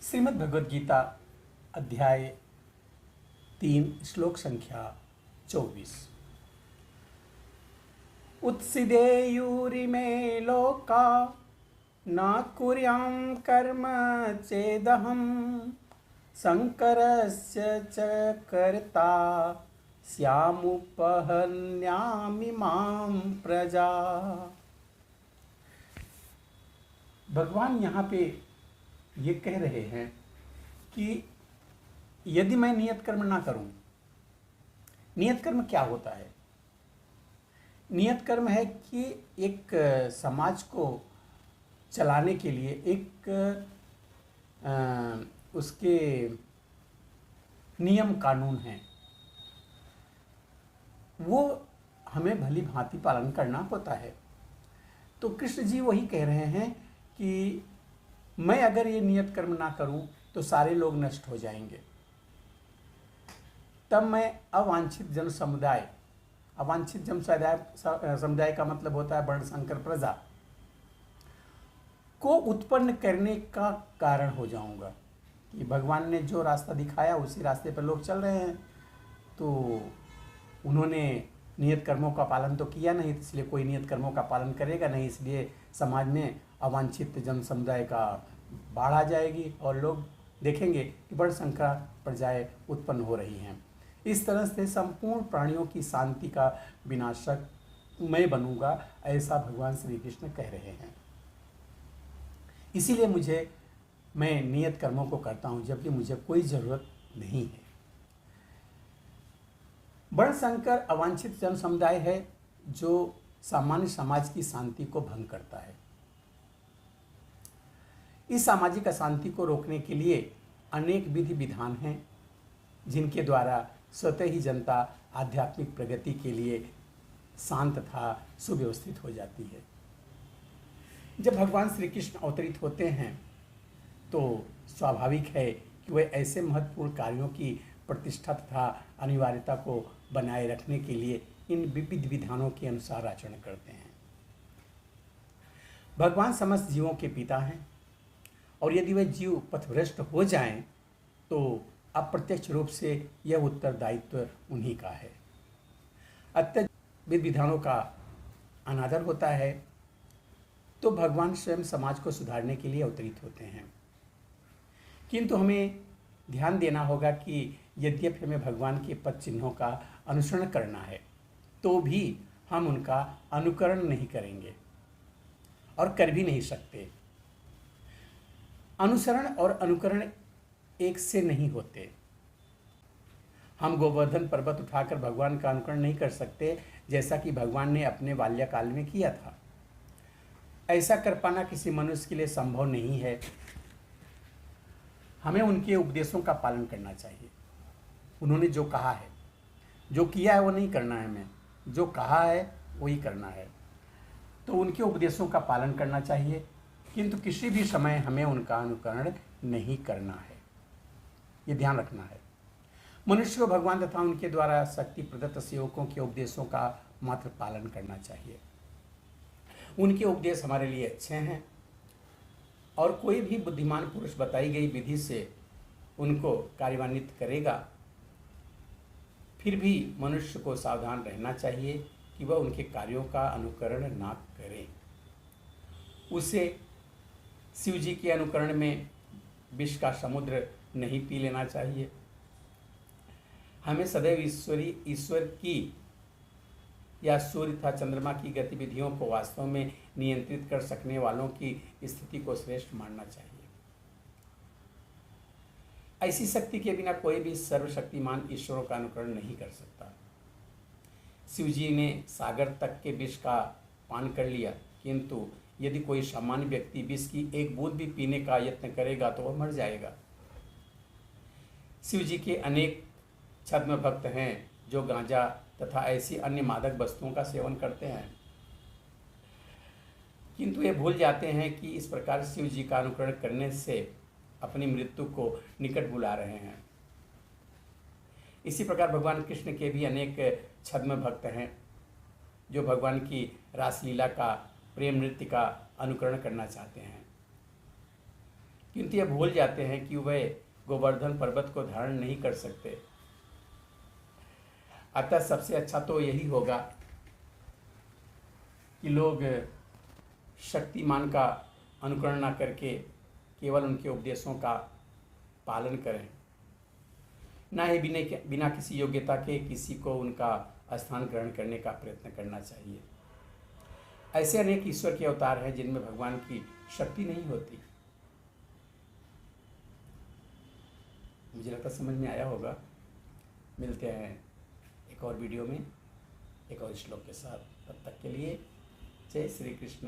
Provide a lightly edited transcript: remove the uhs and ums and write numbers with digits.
श्रीमद् भगवद गीता अध्याय 3 श्लोक संख्या 24। उत्सीदेयुरिमे लोका न कुर्यां कर्म चेदहं शंकरस्य च कर्ता स्यामुपहन्यामि मां प्रजा। भगवान यहाँ पे ये कह रहे हैं कि यदि मैं नियत कर्म ना करूं, नियत कर्म क्या होता है? नियत कर्म है कि एक समाज को चलाने के लिए एक उसके नियम कानून हैं, वो हमें भली भांति पालन करना होता है। तो कृष्ण जी वही कह रहे हैं कि मैं अगर ये नियत कर्म ना करूं तो सारे लोग नष्ट हो जाएंगे। तब मैं अवांछित जन समुदाय, अवांछित जन समुदाय का मतलब होता है वर्ण संकर प्रजा को उत्पन्न करने का कारण हो जाऊंगा। कि भगवान ने जो रास्ता दिखाया उसी रास्ते पर लोग चल रहे हैं, तो उन्होंने नियत कर्मों का पालन तो किया नहीं, इसलिए कोई नियत कर्मों का पालन करेगा नहीं, इसलिए समाज में अवांछित जन समुदाय का बाढ़ आ जाएगी और लोग देखेंगे कि बड़ संख्या प्रजाएं उत्पन्न हो रही हैं। इस तरह से संपूर्ण प्राणियों की शांति का विनाशक मैं बनूंगा, ऐसा भगवान श्री कृष्ण कह रहे हैं। इसीलिए मैं नियत कर्मों को करता हूं जबकि मुझे कोई जरूरत नहीं है। वर्ण संकर अवांछित जन समुदाय है जो सामान्य समाज की शांति को भंग करता है। इस सामाजिक अशांति को रोकने के लिए अनेक विधि विधान हैं जिनके द्वारा स्वतः ही जनता आध्यात्मिक प्रगति के लिए शांत तथा सुव्यवस्थित हो जाती है। जब भगवान श्री कृष्ण अवतरित होते हैं तो स्वाभाविक है कि वे ऐसे महत्वपूर्ण कार्यों की प्रतिष्ठा तथा अनिवार्यता को बनाए रखने के लिए इन विविध विधानों के अनुसार आचरण करते हैं। भगवान समस्त जीवों के पिता हैं और यदि वे जीव पथभ्रष्ट हो जाएं तो अप्रत्यक्ष रूप से यह उत्तरदायित्व उन्हीं का है। अतः विधि विधानों का अनादर होता है तो भगवान स्वयं समाज को सुधारने के लिए अवतरित होते हैं। किंतु हमें ध्यान देना होगा कि यद्यपि हमें भगवान के पद चिन्हों का अनुसरण करना है तो भी हम उनका अनुकरण नहीं करेंगे और कर भी नहीं सकते। अनुसरण और अनुकरण एक से नहीं होते। हम गोवर्धन पर्वत उठाकर भगवान का अनुकरण नहीं कर सकते जैसा कि भगवान ने अपने बाल्यकाल में किया था। ऐसा कर पाना किसी मनुष्य के लिए संभव नहीं है। हमें उनके उपदेशों का पालन करना चाहिए। उन्होंने जो कहा है, जो किया है वो नहीं करना है, हमें जो कहा है वही करना है। तो उनके उपदेशों का पालन करना चाहिए, किंतु किसी भी समय हमें उनका अनुकरण नहीं करना है, ये ध्यान रखना है। मनुष्य को भगवान तथा उनके द्वारा शक्ति प्रदत्त सेवकों के उपदेशों का मात्र पालन करना चाहिए। उनके उपदेश हमारे लिए अच्छे हैं और कोई भी बुद्धिमान पुरुष बताई गई विधि से उनको कार्यान्वित करेगा। फिर भी मनुष्य को सावधान रहना चाहिए कि वह उनके कार्यों का अनुकरण ना करे। उसे शिव जी के अनुकरण में विष का समुद्र नहीं पी लेना चाहिए। हमें सदैव ईश्वर की या सूर्य तथा चंद्रमा की गतिविधियों को वास्तव में नियंत्रित कर सकने वालों की स्थिति को श्रेष्ठ मानना चाहिए। ऐसी शक्ति के बिना कोई भी सर्वशक्तिमान ईश्वरों का अनुकरण नहीं कर सकता। शिव जी ने सागर तक के विष का पान कर लिया, किंतु यदि कोई सामान्य व्यक्ति विष की एक बूंद भी पीने का यत्न करेगा तो वह मर जाएगा। शिव जी के अनेक छद्म भक्त हैं जो गांजा तथा ऐसी अन्य मादक वस्तुओं का सेवन करते हैं, किंतु ये भूल जाते हैं कि इस प्रकार शिव जी का अनुकरण करने से अपनी मृत्यु को निकट बुला रहे हैं। इसी प्रकार भगवान कृष्ण के भी अनेक छद्म भक्त हैं जो भगवान की रासलीला का, प्रेम नृत्य का अनुकरण करना चाहते हैं, किंतु ये भूल जाते हैं कि वे गोवर्धन पर्वत को धारण नहीं कर सकते। अतः सबसे अच्छा तो यही होगा कि लोग शक्तिमान का अनुकरण न करके केवल उनके उपदेशों का पालन करें, ना ही बिना किसी योग्यता के किसी को उनका स्थान ग्रहण करने का प्रयत्न करना चाहिए। ऐसे अनेक ईश्वर के अवतार हैं जिनमें भगवान की शक्ति नहीं होती। मुझे लगता समझ में आया होगा। मिलते हैं एक और वीडियो में एक और श्लोक के साथ। तब तक के लिए जय श्री कृष्ण।